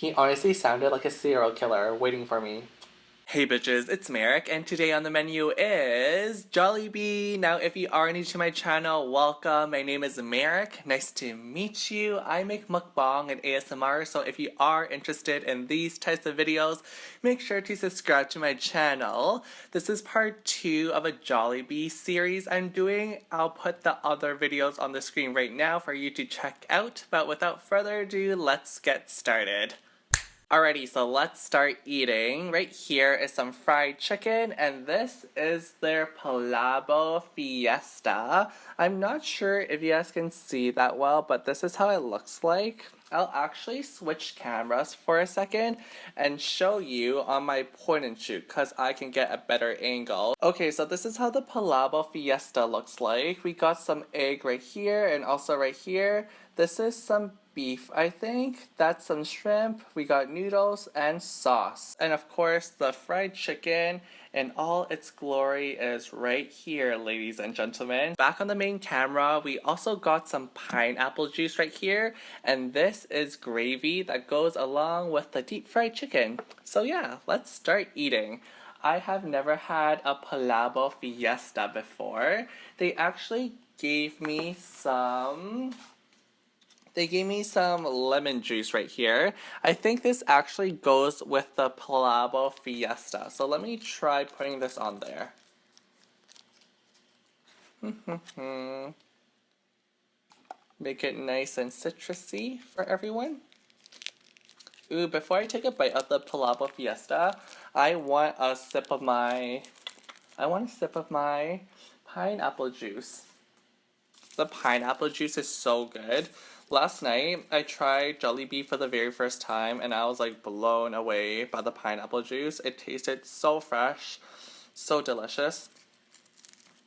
He honestly sounded like a serial killer waiting for me. Hey bitches, it's Merrick, and today on the menu is Jollibee. Now, if you are new to my channel, welcome. My name is Merrick. Nice to meet you. I make mukbang and ASMR, so if you are interested in these types of videos, make sure to subscribe to my channel. This is part 2 of a Jollibee series I'm doing. I'll put the other videos on the screen right now for you to check out, but without further ado, let's get started. Alrighty, so let's start eating. Right here is some fried chicken, and this is their Palabok Fiesta. I'm not sure if you guys can see that well, but this is how it looks like. I'll actually switch cameras for a second and show you on my point and shoot because I can get a better angle. Okay, so this is how the Palabok Fiesta looks like. We got some egg right here and also right here. This is some beef, I think. That's some shrimp. We got noodles and sauce. And of course, the fried chicken in all its glory is right here, ladies and gentlemen. Back on the main camera, we also got some pineapple juice right here. And this is gravy that goes along with the deep fried chicken. So yeah, let's start eating. I have never had a Palabok Fiesta before. They actually gave me some lemon juice right here. I think this actually goes with the Palabok Fiesta. So let me try putting this on there. Make it nice and citrusy for everyone. Ooh, before I take a bite of the Palabok Fiesta, I want a sip of my pineapple juice. The pineapple juice is so good. Last night, I tried Jollibee for the very first time and I was like blown away by the pineapple juice. It tasted so fresh, so delicious.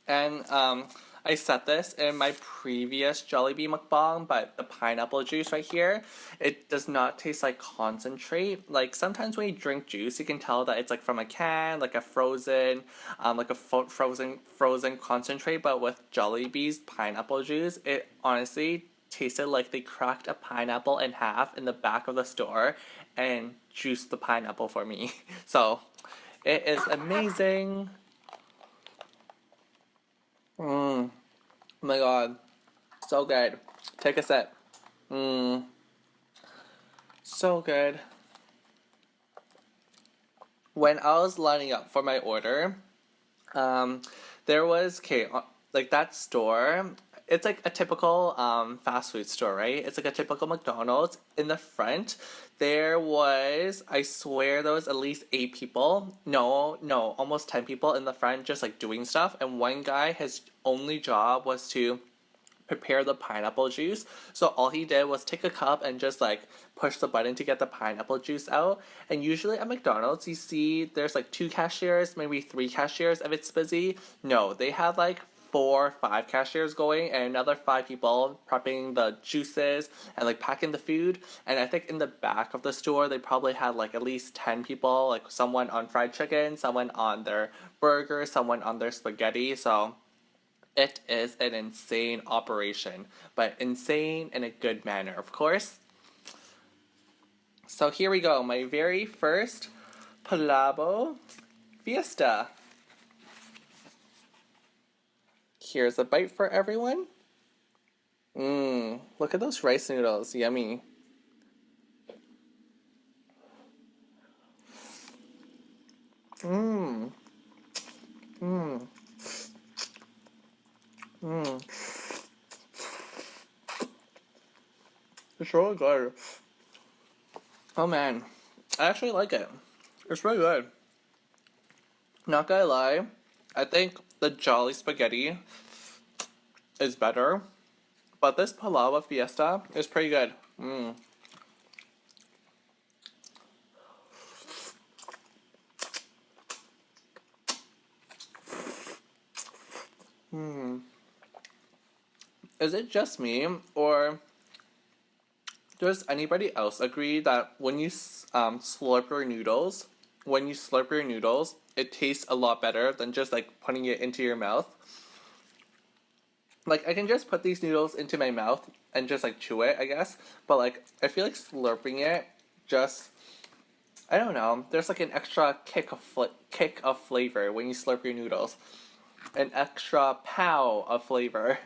And I said this in my previous Jollibee mukbang, but the pineapple juice right here, it does not taste like concentrate. Like sometimes when you drink juice, you can tell that it's like from a can, like a frozen concentrate. But with Jollibee's pineapple juice, it honestly tasted like they cracked a pineapple in half in the back of the store and juiced the pineapple for me. So it is amazing. Oh my god, so good. Take a sip. So good. When I was lining up for my order, there was, like that store, it's like a typical fast food store, right? It's like a typical McDonald's. In the front, there was, I swear there was at least 8 people. No, almost 10 people in the front just like doing stuff. And one guy, his only job was to prepare the pineapple juice. So all he did was take a cup and just like push the button to get the pineapple juice out. And usually at McDonald's, you see there's like 2 cashiers, maybe 3 cashiers if it's busy. No, they have like 4 or 5 cashiers going and another 5 people prepping the juices and like packing the food. And I think in the back of the store they probably had like at least 10 people, like someone on fried chicken, someone on their burger, someone on their spaghetti. So it is an insane operation, but insane in a good manner, of course. So here we go, my very first Palabok Fiesta. Here's a bite for everyone. Look at those rice noodles, yummy. It's really good. Oh man, I actually like it. It's really good. Not gonna lie, I think the Jolly Spaghetti is better, but this Palabok Fiesta is pretty good. Is it just me, or does anybody else agree that when you slurp your noodles, it tastes a lot better than just like putting it into your mouth? Like, I can just put these noodles into my mouth and just like chew it, I guess. But like, I feel like slurping it just, I don't know, there's like an extra kick of flavor when you slurp your noodles. An extra pow of flavor.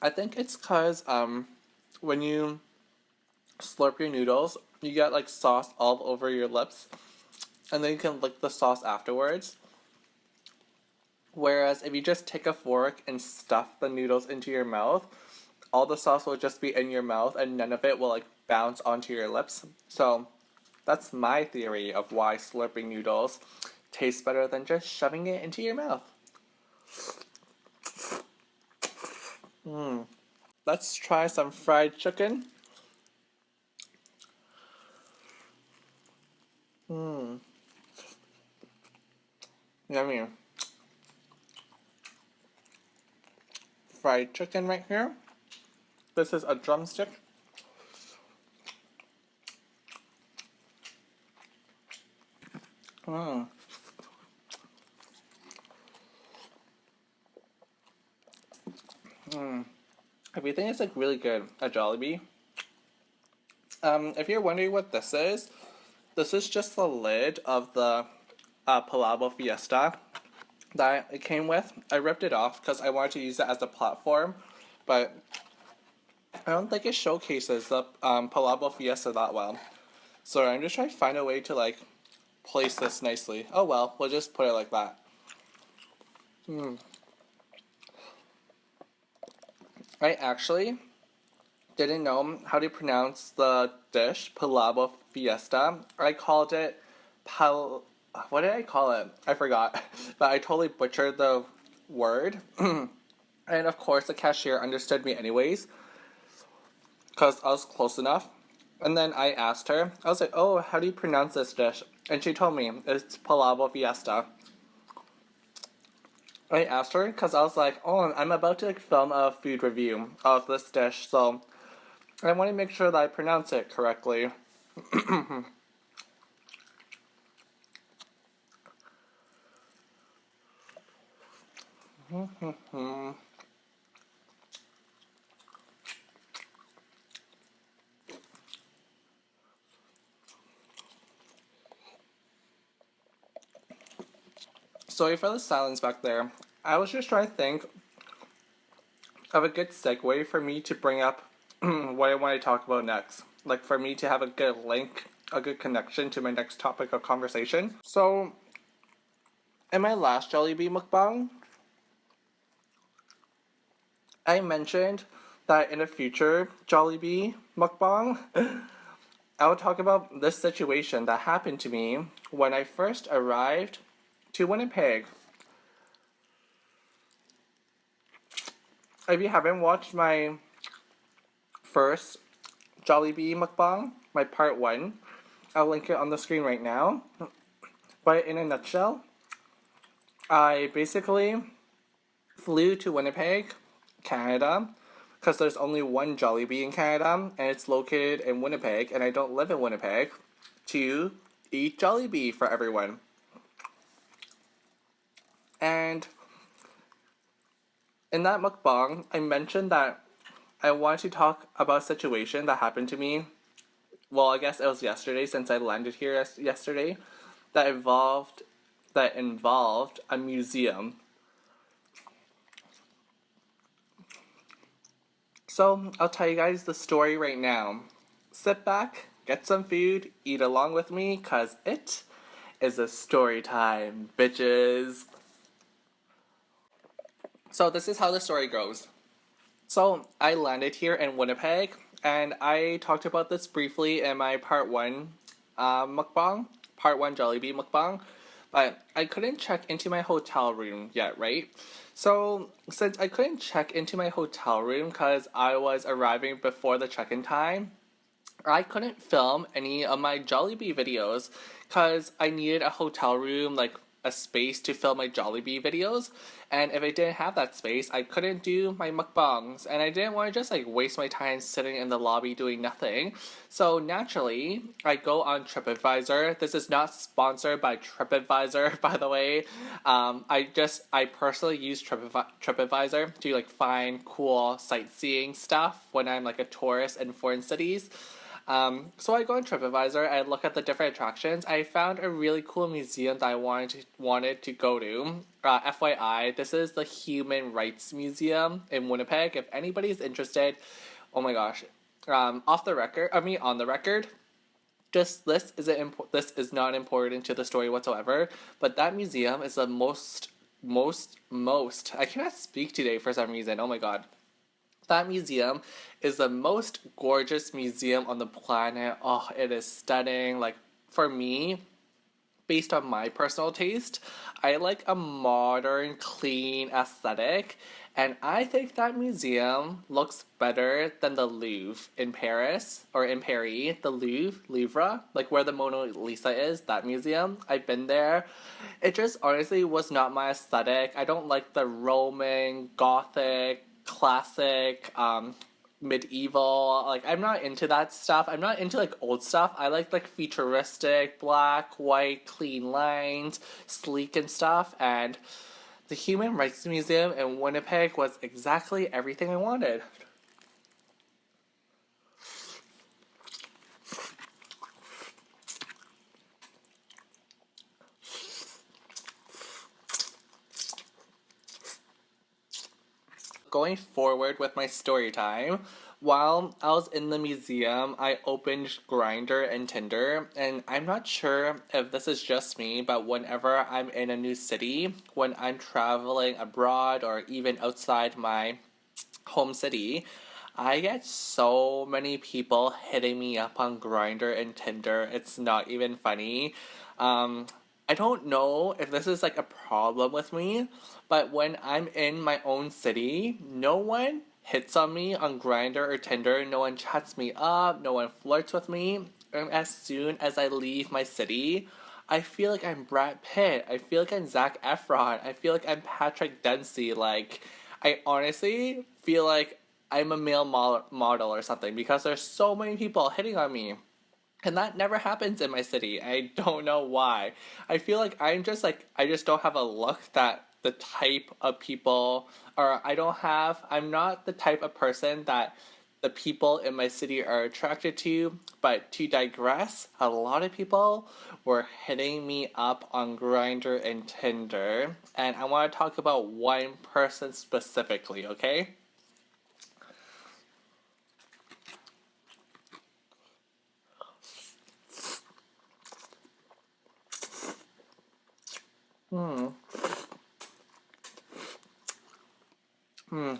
I think it's cause when you slurp your noodles, you get like sauce all over your lips, and then you can lick the sauce afterwards. Whereas if you just take a fork and stuff the noodles into your mouth, all the sauce will just be in your mouth and none of it will like bounce onto your lips. So that's my theory of why slurping noodles tastes better than just shoving it into your mouth. Let's try some fried chicken. Yummy. Fried chicken right here. This is a drumstick. Everything is like really good at Jollibee. If you're wondering what this is just the lid of the Palabok Fiesta that it came with. I ripped it off because I wanted to use it as a platform, but I don't think it showcases the Palabok Fiesta that well. So I'm just trying to find a way to like place this nicely. Oh well, we'll just put it like that. I actually didn't know how to pronounce the dish, Palabok Fiesta. I called it what did I call it? I forgot. But I totally butchered the word. And of course the cashier understood me anyways, because I was close enough. And then I asked her, I was like, oh, how do you pronounce this dish? And she told me, it's Palabok Fiesta. I asked her because I was like, oh, I'm about to like film a food review of this dish, so I want to make sure that I pronounce it correctly. Sorry for the silence back there. I was just trying to think of a good segue for me to bring up what I want to talk about next. Like for me to have a good link, a good connection to my next topic of conversation. So, in my last Jollibee mukbang, I mentioned that in a future Jollibee mukbang, I will talk about this situation that happened to me when I first arrived to Winnipeg. If you haven't watched my first Jollibee mukbang, my part 1, I'll link it on the screen right now. But in a nutshell, I basically flew to Winnipeg, Canada, because there's only one Jollibee in Canada, and it's located in Winnipeg, and I don't live in Winnipeg, to eat Jollibee for everyone. And in that mukbang, I mentioned that I wanted to talk about a situation that happened to me. Well, I guess it was yesterday since I landed here yesterday. That involved a museum. So I'll tell you guys the story right now. Sit back, get some food, eat along with me, cause it is a story time, bitches. So this is how the story goes. So I landed here in Winnipeg, and I talked about this briefly in my part 1 mukbang, part 1 Jollibee mukbang, but I couldn't check into my hotel room yet, right? So since I couldn't check into my hotel room because I was arriving before the check-in time, I couldn't film any of my Jollibee videos because I needed a hotel room like a space to film my Jollibee videos, and if I didn't have that space, I couldn't do my mukbangs, and I didn't want to just like waste my time sitting in the lobby doing nothing. So naturally, I go on TripAdvisor. This is not sponsored by TripAdvisor, by the way. I personally use TripAdvisor to like find cool sightseeing stuff when I'm like a tourist in foreign cities. So I go on TripAdvisor, I look at the different attractions. I found a really cool museum that I wanted to go to. FYI, this is the Human Rights Museum in Winnipeg. If anybody's interested, oh my gosh, off the record, on the record, just this is not important to the story whatsoever. But that museum is the most. I cannot speak today for some reason. Oh my god. That museum is the most gorgeous museum on the planet. Oh, it is stunning. Like, for me, based on my personal taste, I like a modern, clean aesthetic. And I think that museum looks better than the Louvre in Paris, or in Paris, the Louvre, like where the Mona Lisa is, that museum. I've been there. It just honestly was not my aesthetic. I don't like the Roman, Gothic, classic, medieval. Like, I'm not into that stuff. I'm not into like old stuff. I like futuristic, black, white, clean lines, sleek and stuff. And the Human Rights Museum in Winnipeg was exactly everything I wanted. Going forward with my story time, while I was in the museum, I opened Grindr and Tinder, and I'm not sure if this is just me, but whenever I'm in a new city, when I'm traveling abroad or even outside my home city, I get so many people hitting me up on Grindr and Tinder. It's not even funny. I don't know if this is like a problem with me, but when I'm in my own city, no one hits on me on Grindr or Tinder, no one chats me up, no one flirts with me. And as soon as I leave my city, I feel like I'm Brad Pitt. I feel like I'm Zac Efron. I feel like I'm Patrick Dempsey. Like, I honestly feel like I'm a male model or something because there's so many people hitting on me. And that never happens in my city. I don't know why. I feel like I just don't have a look that the type of people, or I'm not the type of person that the people in my city are attracted to. But to digress, a lot of people were hitting me up on Grindr and Tinder. And I want to talk about one person specifically, okay?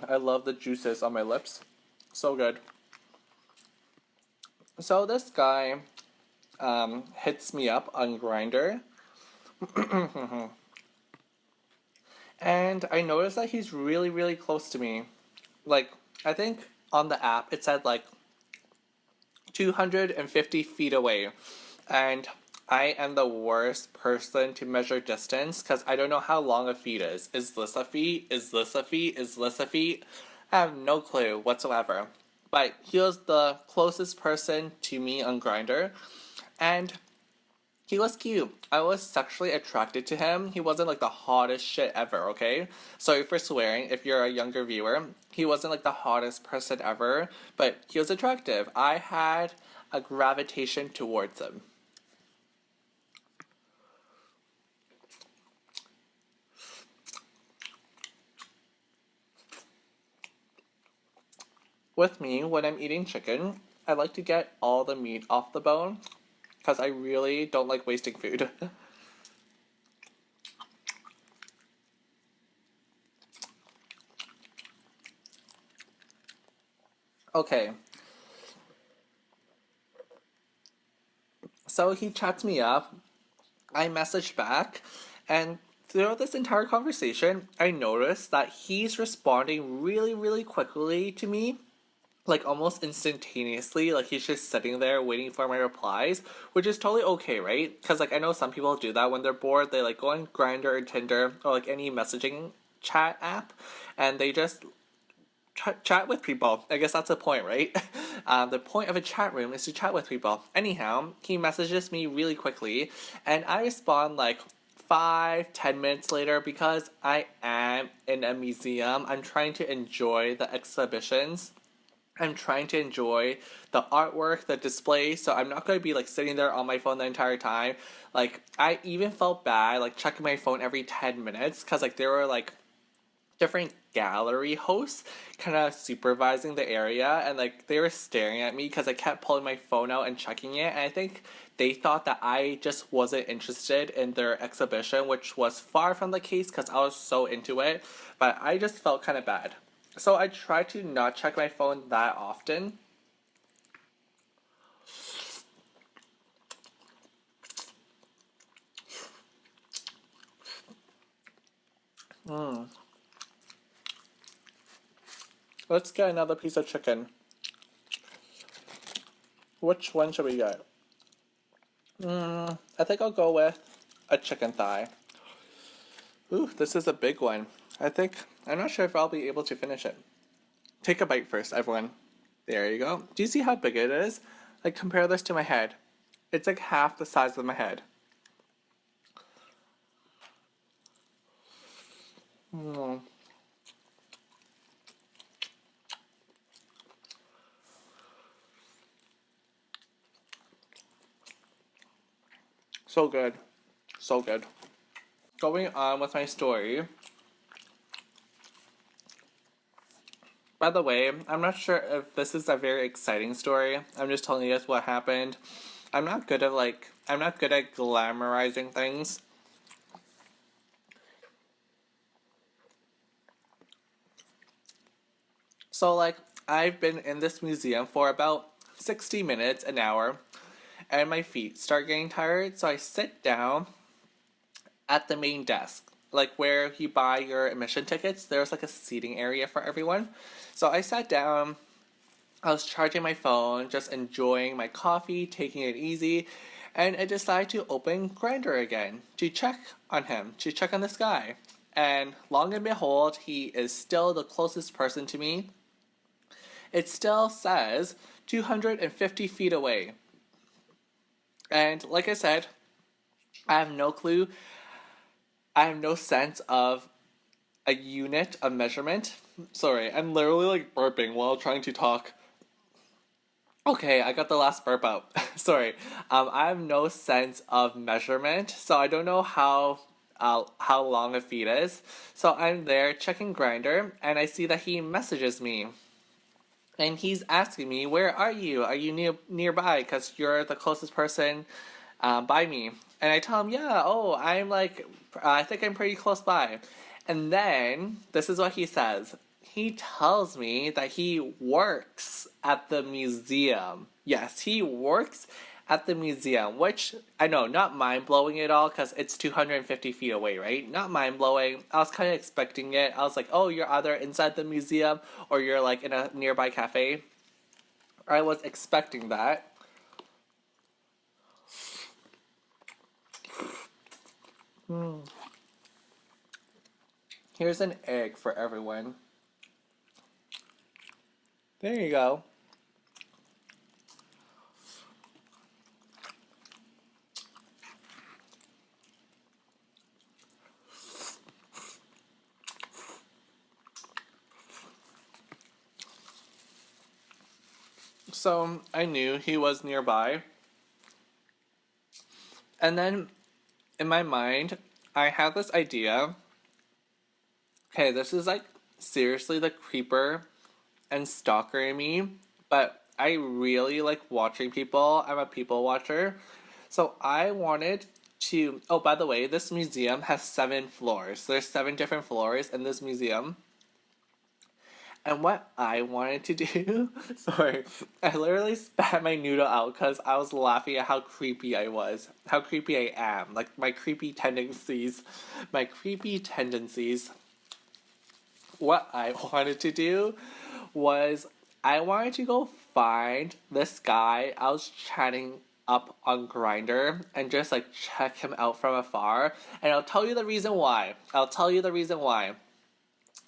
I love the juices on my lips. So good. So this guy hits me up on Grindr. And I noticed that he's really, really close to me. Like, I think on the app it said like 250 feet away. And I am the worst person to measure distance because I don't know how long a feet is. Is this a feet? Is this a feet? Is this a feet? I have no clue whatsoever. But he was the closest person to me on Grindr, and he was cute. I was sexually attracted to him. He wasn't like the hottest shit ever, okay? Sorry for swearing if you're a younger viewer. He wasn't like the hottest person ever, but he was attractive. I had a gravitation towards him. With me, when I'm eating chicken, I like to get all the meat off the bone because I really don't like wasting food. Okay. So he chats me up, I message back, and throughout this entire conversation, I noticed that he's responding really, really quickly to me. like almost instantaneously. Like he's just sitting there waiting for my replies, which is totally okay, right? Because like I know some people do that when they're bored. They like go on Grindr or Tinder or like any messaging chat app, and they just chat with people. I guess that's the point, right? The point of a chat room is to chat with people. Anyhow, he messages me really quickly, and I respond like 5-10 minutes later because I am in a museum. I'm trying to enjoy the exhibitions. I'm trying to enjoy the artwork, the display, so I'm not going to be like sitting there on my phone the entire time. Like I even felt bad like checking my phone every 10 minutes because like there were like different gallery hosts kind of supervising the area, and like they were staring at me because I kept pulling my phone out and checking it, and I think they thought that I just wasn't interested in their exhibition, which was far from the case because I was so into it. But I just felt kind of bad, so I try to not check my phone that often. Let's get another piece of chicken. Which one should we get? I think I'll go with a chicken thigh. Ooh, this is a big one. I'm not sure if I'll be able to finish it. Take a bite first, everyone. There you go. Do you see how big it is? Like, compare this to my head. It's like half the size of my head. So good. So good. Going on with my story. By the way, I'm not sure if this is a very exciting story. I'm just telling you guys what happened. I'm not good at glamorizing things. So like I've been in this museum for about 60 minutes, an hour, and my feet start getting tired, so I sit down at the main desk, like where you buy your admission tickets. There's like a seating area for everyone. So I sat down, I was charging my phone, just enjoying my coffee, taking it easy, and I decided to open Grindr again to check on him, to check on this guy. And long and behold, he is still the closest person to me. It still says 250 feet away. And like I said, I have no clue. I have no sense of a unit of measurement. Sorry, I'm literally like burping while trying to talk. Okay, I got the last burp out. Sorry. I have no sense of measurement, so I don't know how long a feet is. So I'm there checking Grindr, and I see that he messages me. And he's asking me, "Where are you? Are you nearby? Because you're the closest person by me." And I tell him, "Yeah, oh, I'm like, I think I'm pretty close by." And then, this is what he says. He tells me that he works at the museum. Yes, he works at the museum, which I know, not mind-blowing at all, because it's 250 feet away, right? Not mind-blowing. I was kind of expecting it. I was like, oh, you're either inside the museum or you're like in a nearby cafe. I was expecting that. Here's an egg for everyone. There you go. So I knew he was nearby. And then in my mind, I had this idea. Okay, this is like seriously the creeper and stalker in me, but I really like watching people. I'm a people watcher. So I wanted to. Oh, by the way, this museum has 7 floors. There's 7 different floors in this museum. And what I wanted to do, sorry, I literally spat my noodle out because I was laughing at how creepy I was, how creepy I am, like my creepy tendencies, my creepy tendencies. What I wanted to do was I wanted to go find this guy I was chatting up on Grindr and just like check him out from afar. And I'll tell you the reason why. I'll tell you the reason why.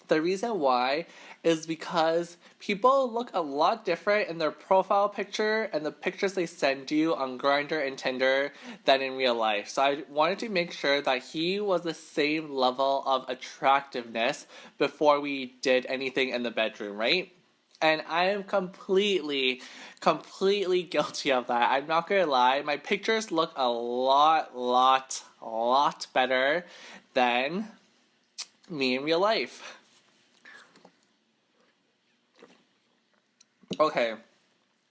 The reason why is because people look a lot different in their profile picture and the pictures they send you on Grindr and Tinder than in real life. So I wanted to make sure that he was the same level of attractiveness before we did anything in the bedroom, right? And I am completely guilty of that. I'm not gonna lie. My pictures look a lot better than me in real life. Okay,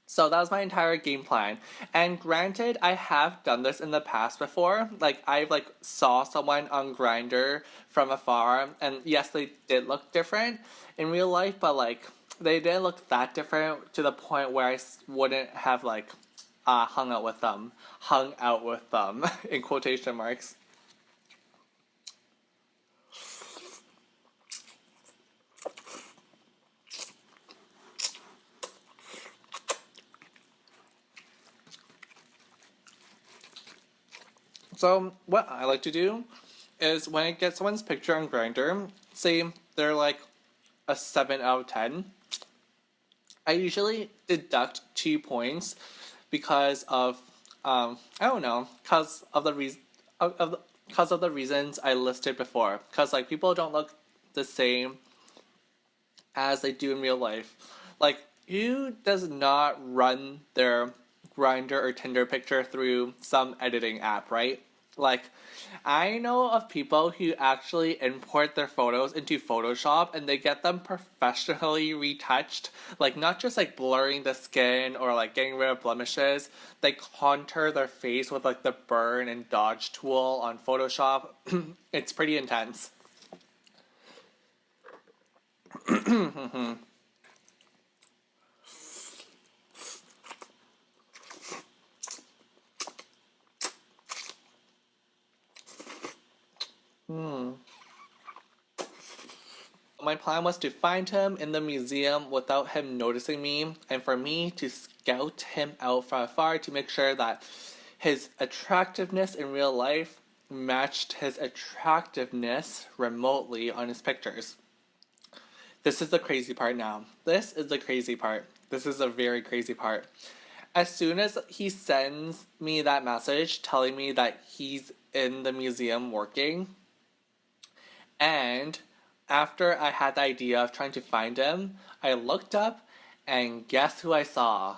so that was my entire game plan. And granted, I have done this in the past before. Like, I've like saw someone on Grindr from afar, and yes, they did look different in real life, but like they didn't look that different to the point where I wouldn't have like hung out with them in quotation marks. So what I like to do is when I get someone's picture on Grindr, say they're like a 7 out of 10, I usually deduct 2 points because of I don't know, because of the reason because of the reasons I listed before. Because like people don't look the same as they do in real life. Like, who does not run their Grindr or Tinder picture through some editing app, right? Like, I know of people who actually import their photos into Photoshop and they get them professionally retouched. Like, not just like blurring the skin or like getting rid of blemishes. They contour their face with like the burn and dodge tool on Photoshop. It's pretty intense. My plan was to find him in the museum without him noticing me, and for me to scout him out from afar to make sure that his attractiveness in real life matched his attractiveness remotely on his pictures. This is the crazy part now. This is the crazy part. This is a very crazy part. As soon as he sends me that message telling me that he's in the museum working, and after I had the idea of trying to find him, I looked up and guess who I saw?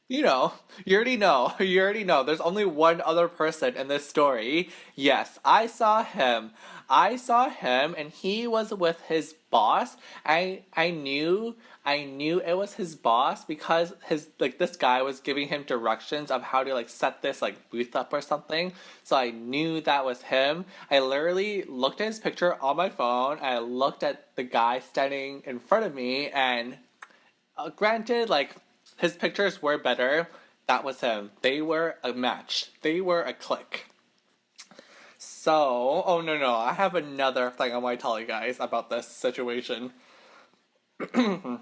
You know, you already know, you already know. There's only one other person in this story. Yes, I saw him. I saw him and he was with his boss. I knew it was his boss because this guy was giving him directions of how to like set this like booth up or something. So I knew that was him. I literally looked at his picture on my phone. I looked at the guy standing in front of me and granted, like, his pictures were better. That was him. They were a match. They were a click. So, oh no, I have another thing I want to tell you guys about this situation. I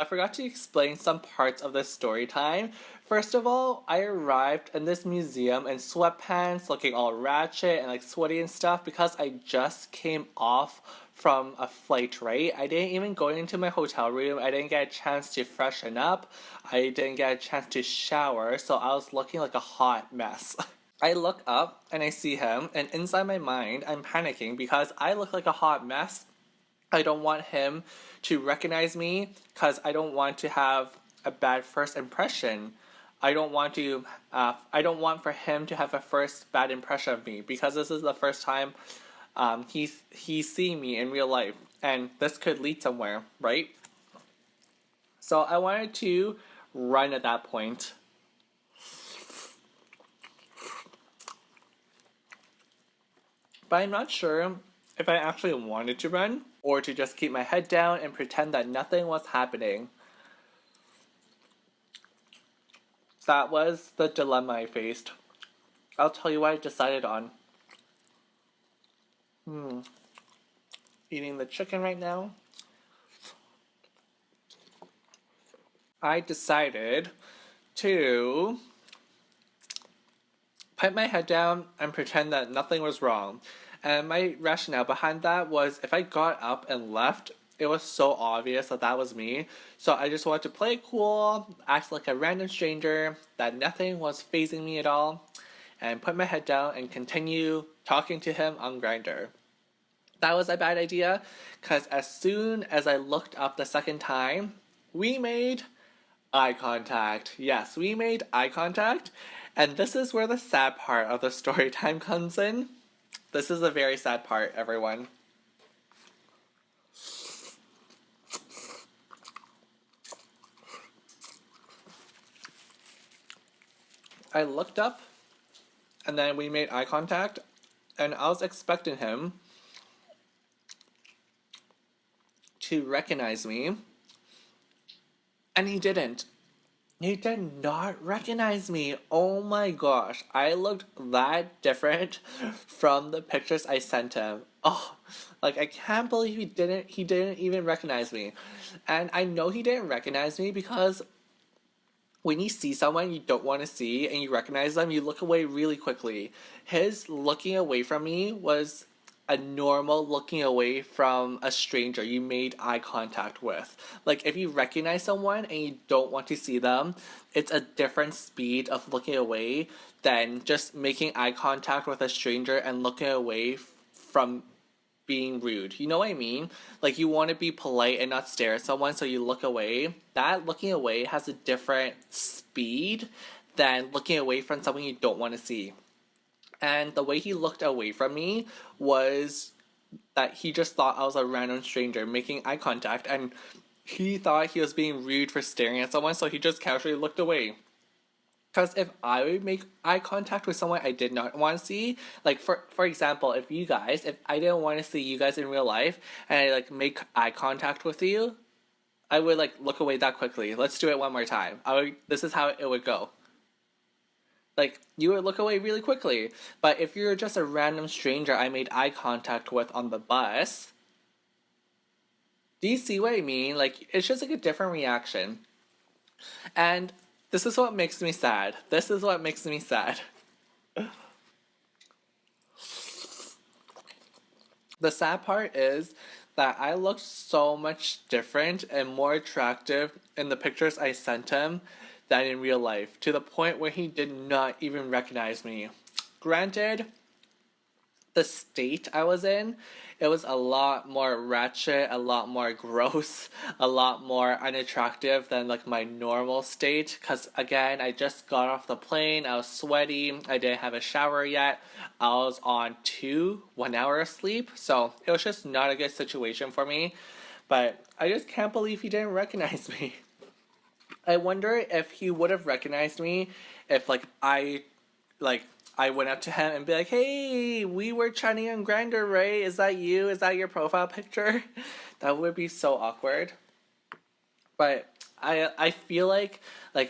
forgot to explain some parts of this story time. First of all, I arrived in this museum in sweatpants, looking all ratchet and like sweaty and stuff because I just came off from a flight, right? I didn't even go into my hotel room. I didn't get a chance to freshen up. I didn't get a chance to shower, so I was looking like a hot mess. I look up and I see him, and inside my mind, I'm panicking because I look like a hot mess. I don't want him to recognize me because I don't want to have a bad first impression. I don't want for him to have a first bad impression of me because this is the first time he's seeing me in real life, and this could lead somewhere, right? So I wanted to run at that point. But I'm not sure if I actually wanted to run or to just keep my head down and pretend that nothing was happening. That was the dilemma I faced. I'll tell you what I decided on. Eating the chicken right now. I decided to put my head down and pretend that nothing was wrong. And my rationale behind that was if I got up and left, it was so obvious that that was me. So I just wanted to play it cool, act like a random stranger, that nothing was fazing me at all, and put my head down and continue talking to him on Grindr. That was a bad idea, because as soon as I looked up the second time, we made eye contact. Yes, we made eye contact. And this is where the sad part of the story time comes in. This is a very sad part, everyone. I looked up, and then we made eye contact, and I was expecting him to recognize me, and he didn't. He did not recognize me. Oh my gosh, I looked that different from the pictures I sent him. Oh, like I can't believe he didn't even recognize me. And I know he didn't recognize me because when you see someone you don't want to see and you recognize them, you look away really quickly. His looking away from me was a normal looking away from a stranger you made eye contact with. Like if you recognize someone and you don't want to see them, it's a different speed of looking away than just making eye contact with a stranger and looking away from being rude. You know what I mean? Like you want to be polite and not stare at someone, so you look away. That looking away has a different speed than looking away from someone you don't want to see. And the way he looked away from me was that he just thought I was a random stranger making eye contact, and he thought he was being rude for staring at someone, so he just casually looked away. Because if I would make eye contact with someone I did not want to see, like for example, if I didn't want to see you guys in real life, and I like make eye contact with you, I would like look away that quickly. Let's do it one more time. This is how it would go. Like, you would look away really quickly. But if you're just a random stranger I made eye contact with on the bus, do you see what I mean? Like, it's just like a different reaction. And this is what makes me sad. This is what makes me sad. The sad part is that I looked so much different and more attractive in the pictures I sent him than in real life, to the point where he did not even recognize me. Granted, the state I was in, it was a lot more ratchet, a lot more gross, a lot more unattractive than like my normal state, because again, I just got off the plane, I was sweaty, I didn't have a shower yet, I was on 1 hour of sleep, so it was just not a good situation for me. But I just can't believe he didn't recognize me. I wonder if he would have recognized me if I went up to him and be like, "Hey, we were chatting on Grindr, right? Is that you? Is that your profile picture?" That would be so awkward. But I feel like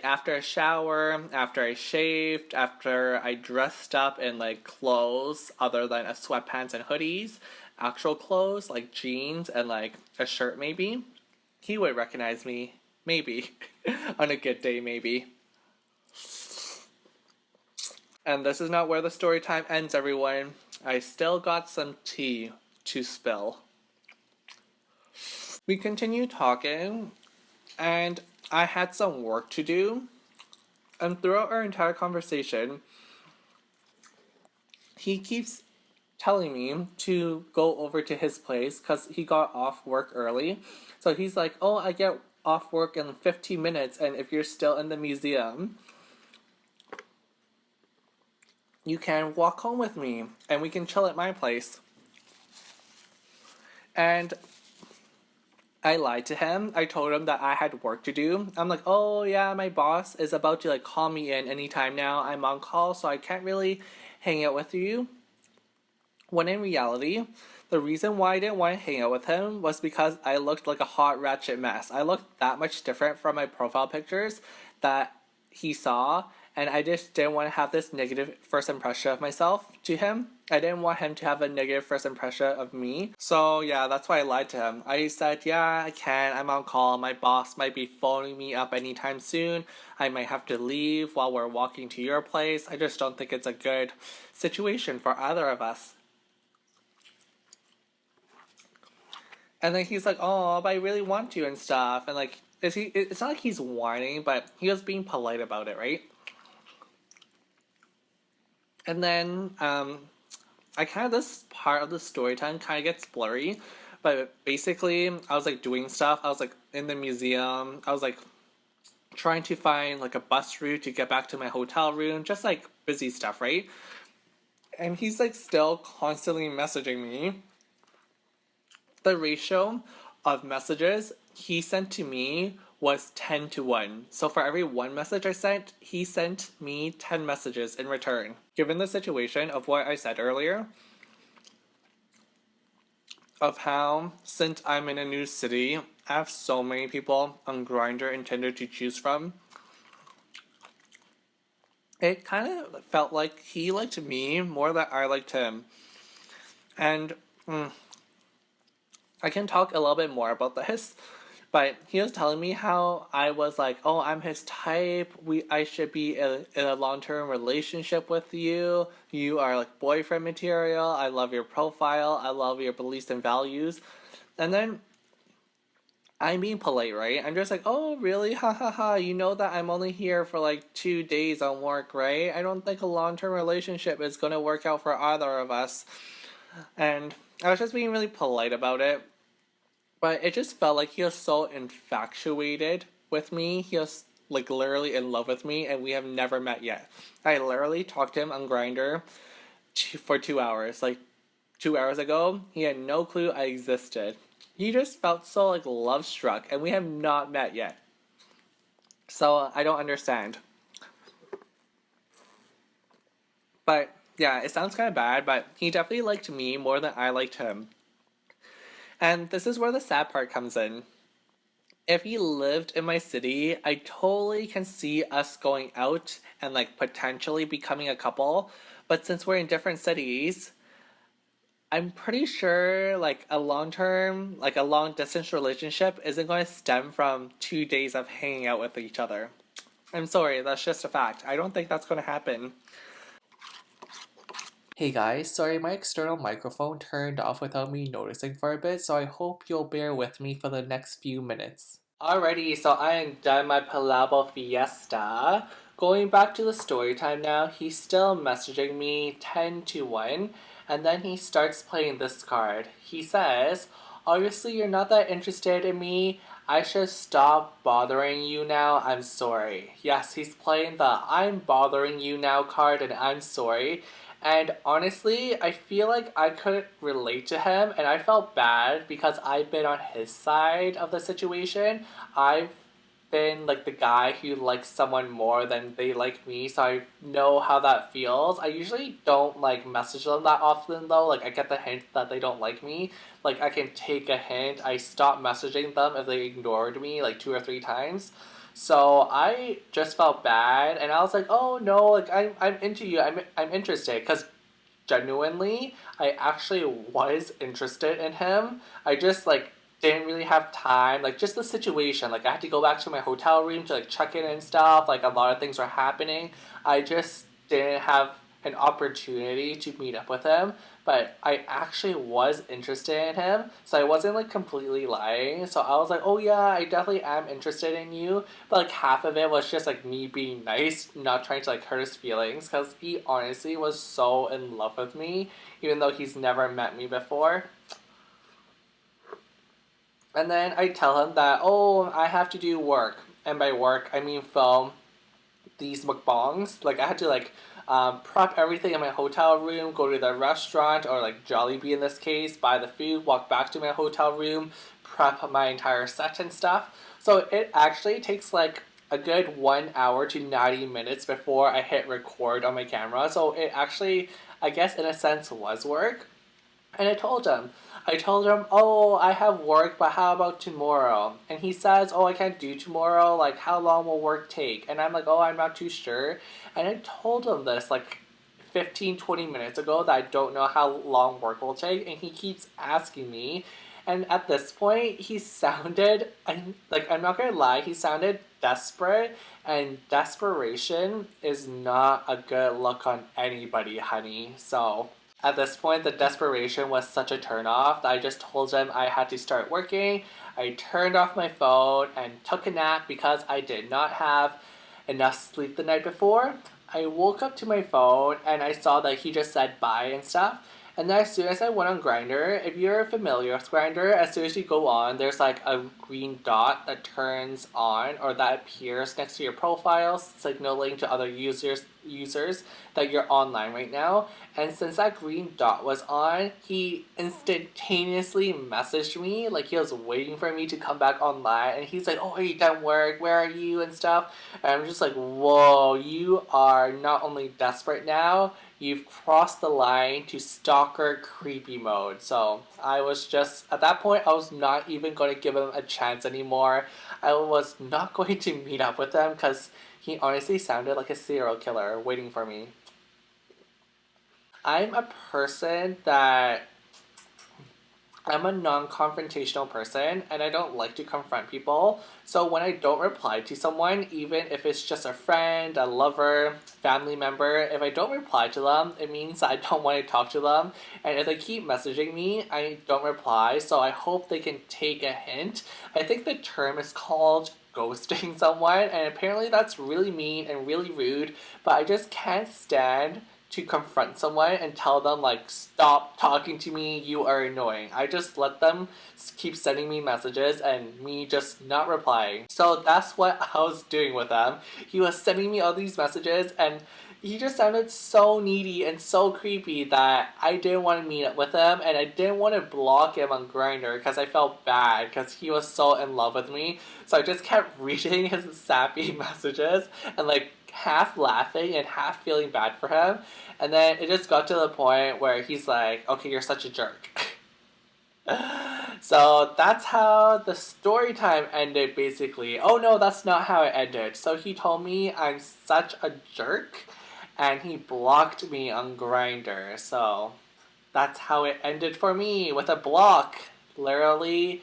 after a shower, after I shaved, after I dressed up in like clothes other than a sweatpants and hoodies, actual clothes like jeans and like a shirt maybe, he would recognize me. Maybe. On a good day, maybe. And this is not where the story time ends, everyone. I still got some tea to spill. We continued talking, and I had some work to do. And throughout our entire conversation, he keeps telling me to go over to his place because he got off work early. So he's like, "Oh, I get off work in 15 minutes, and if you're still in the museum, you can walk home with me and we can chill at my place." And I lied to him. I told him that I had work to do. I'm like, "Oh yeah, my boss is about to like call me in anytime now. I'm on call, so I can't really hang out with you." When in reality, the reason why I didn't want to hang out with him was because I looked like a hot ratchet mess. I looked that much different from my profile pictures that he saw, And I just didn't want to have this negative first impression of myself to him. I didn't want him to have a negative first impression of me. So yeah, that's why I lied to him. I said, yeah, I can. I'm on call. My boss might be phoning me up anytime soon. I might have to leave while we're walking to your place. I just don't think it's a good situation for either of us. And then he's like, oh, but I really want to and stuff. And like, it's not like he's whining, but he was being polite about it, right? And then, I kind of, this part of the story time kind of gets blurry. But basically, I was like doing stuff. I was like in the museum. I was like trying to find like a bus route to get back to my hotel room. Just like busy stuff, right? And he's like still constantly messaging me. The ratio of messages he sent to me was 10-1. So for every one message I sent, he sent me 10 messages in return. Given the situation of what I said earlier, of how since I'm in a new city, I have so many people on Grindr and Tinder to choose from, it kind of felt like he liked me more than I liked him. And I can talk a little bit more about this, but he was telling me how I was like, oh, I'm his type. I should be in a long-term relationship with you. You are like boyfriend material. I love your profile. I love your beliefs and values. And then I'm being polite, right? I'm just like, oh, really? Ha ha ha. You know that I'm only here for like 2 days on work, right? I don't think a long-term relationship is going to work out for either of us. And I was just being really polite about it. But it just felt like he was so infatuated with me. He was like literally in love with me, and we have never met yet. I literally talked to him on Grindr for 2 hours. Like 2 hours ago, he had no clue I existed. He just felt so like love struck, and we have not met yet. So I don't understand. But yeah, it sounds kind of bad, but he definitely liked me more than I liked him. And this is where the sad part comes in. If he lived in my city, I totally can see us going out and like potentially becoming a couple. But since we're in different cities, I'm pretty sure like a long distance relationship isn't going to stem from 2 days of hanging out with each other. I'm sorry, that's just a fact. I don't think that's going to happen. Hey guys, sorry my external microphone turned off without me noticing for a bit, so I hope you'll bear with me for the next few minutes. Alrighty, so I am done my Palabok Fiesta. Going back to the story time now, he's still messaging me 10-1, and then he starts playing this card. He says, obviously you're not that interested in me. I should stop bothering you now. I'm sorry. Yes, he's playing the I'm bothering you now card and I'm sorry. And honestly, I feel like I couldn't relate to him, and I felt bad because I've been on his side of the situation. I've been like the guy who likes someone more than they like me, so I know how that feels. I usually don't like message them that often though. Like I get the hint that they don't like me. Like I can take a hint. I stop messaging them if they ignored me like 2 or 3 times. So I just felt bad, and I was like, oh no, like I'm into you. I'm interested, because genuinely I actually was interested in him. I just like didn't really have time, like just the situation, like I had to go back to my hotel room to like check in and stuff, like a lot of things were happening. I just didn't have an opportunity to meet up with him, but I actually was interested in him, so I wasn't like completely lying. So I was like, oh yeah, I definitely am interested in you, but like half of it was just like me being nice, not trying to like hurt his feelings, because he honestly was so in love with me, even though he's never met me before. And then I tell him that, oh, I have to do work, and by work I mean film these mukbangs. Like I had to like prep everything in my hotel room, go to the restaurant or like Jollibee in this case, buy the food, walk back to my hotel room, prep my entire set and stuff. So it actually takes like a good 1 hour to 90 minutes before I hit record on my camera. So it actually, I guess in a sense, was work. And I told him, oh, I have work, but how about tomorrow? And he says, oh, I can't do tomorrow. Like, how long will work take? And I'm like, oh, I'm not too sure. And I told him this, like, 15-20 minutes ago that I don't know how long work will take. And he keeps asking me. And at this point, he sounded, I'm not gonna lie, he sounded desperate. And desperation is not a good look on anybody, honey. So at this point, the desperation was such a turnoff that I just told him I had to start working. I turned off my phone and took a nap because I did not have enough sleep the night before. I woke up to my phone and I saw that he just said bye and stuff. And then as soon as I went on Grindr, if you're familiar with Grindr, as soon as you go on, there's like a green dot that turns on or that appears next to your profile, signaling to other users that you're online right now. And since that green dot was on, he instantaneously messaged me, like he was waiting for me to come back online. And he's like, oh, are you done work? Where are you? And stuff. And I'm just like, whoa, you are not only desperate now, you've crossed the line to stalker creepy mode. So I was just, at that point, I was not even going to give him a chance anymore. I was not going to meet up with him because he honestly sounded like a serial killer waiting for me. I'm a person that I'm a non-confrontational person and I don't like to confront people. So when I don't reply to someone, even if it's just a friend, a lover, family member, if I don't reply to them, it means that I don't want to talk to them. And if they keep messaging me, I don't reply. So I hope they can take a hint. I think the term is called ghosting someone, and apparently that's really mean and really rude, but I just can't stand to confront someone and tell them like, stop talking to me, you are annoying. I just let them keep sending me messages and me just not replying. So that's what I was doing with them. He was sending me all these messages and he just sounded so needy and so creepy that I didn't want to meet up with him, and I didn't want to block him on Grindr because I felt bad because he was so in love with me. So I just kept reading his sappy messages and like half laughing and half feeling bad for him. And then it just got to the point where he's like, okay, you're such a jerk. So that's how the story time ended, basically. Oh no, that's not how it ended. So he told me I'm such a jerk and he blocked me on Grindr. So that's how it ended for me, with a block. Literally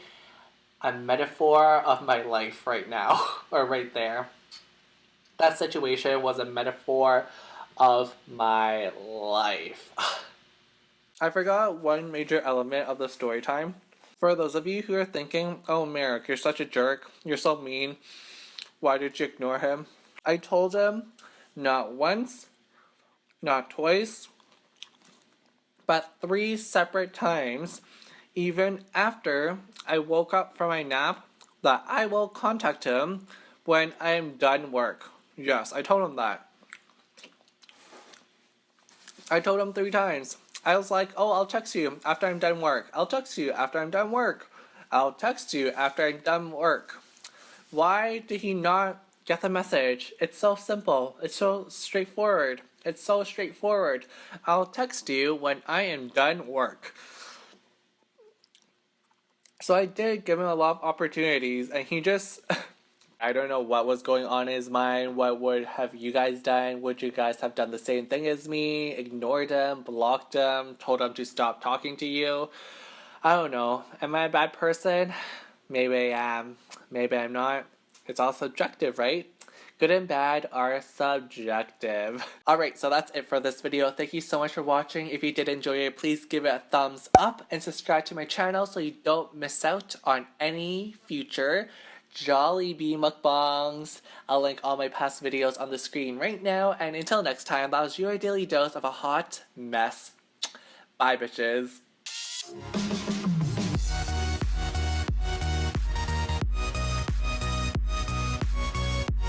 a metaphor of my life right now, or right there. That situation was a metaphor of my life. I forgot one major element of the story time. For those of you who are thinking, oh, Merrick, you're such a jerk, you're so mean, why did you ignore him? I told him not once, not twice, but 3 separate times, even after I woke up from my nap, that I will contact him when I am done work. Yes, I told him that. I told him 3 times. I was like, oh, I'll text you after I'm done work. I'll text you after I'm done work. I'll text you after I'm done work. Why did he not get the message? It's so simple. It's so straightforward. It's so straightforward. I'll text you when I am done work. So I did give him a lot of opportunities, and he just... I don't know what was going on in his mind. What would have you guys done? Would you guys have done the same thing as me? Ignored him, blocked him, told him to stop talking to you? I don't know. Am I a bad person? Maybe I am. Maybe I'm not. It's all subjective, right? Good and bad are subjective. Alright, so that's it for this video. Thank you so much for watching. If you did enjoy it, please give it a thumbs up and subscribe to my channel so you don't miss out on any future JOLLIBEE mukbangs. I'll link all my past videos on the screen right now, and until next time, that was your daily dose of a hot mess. Bye, bitches.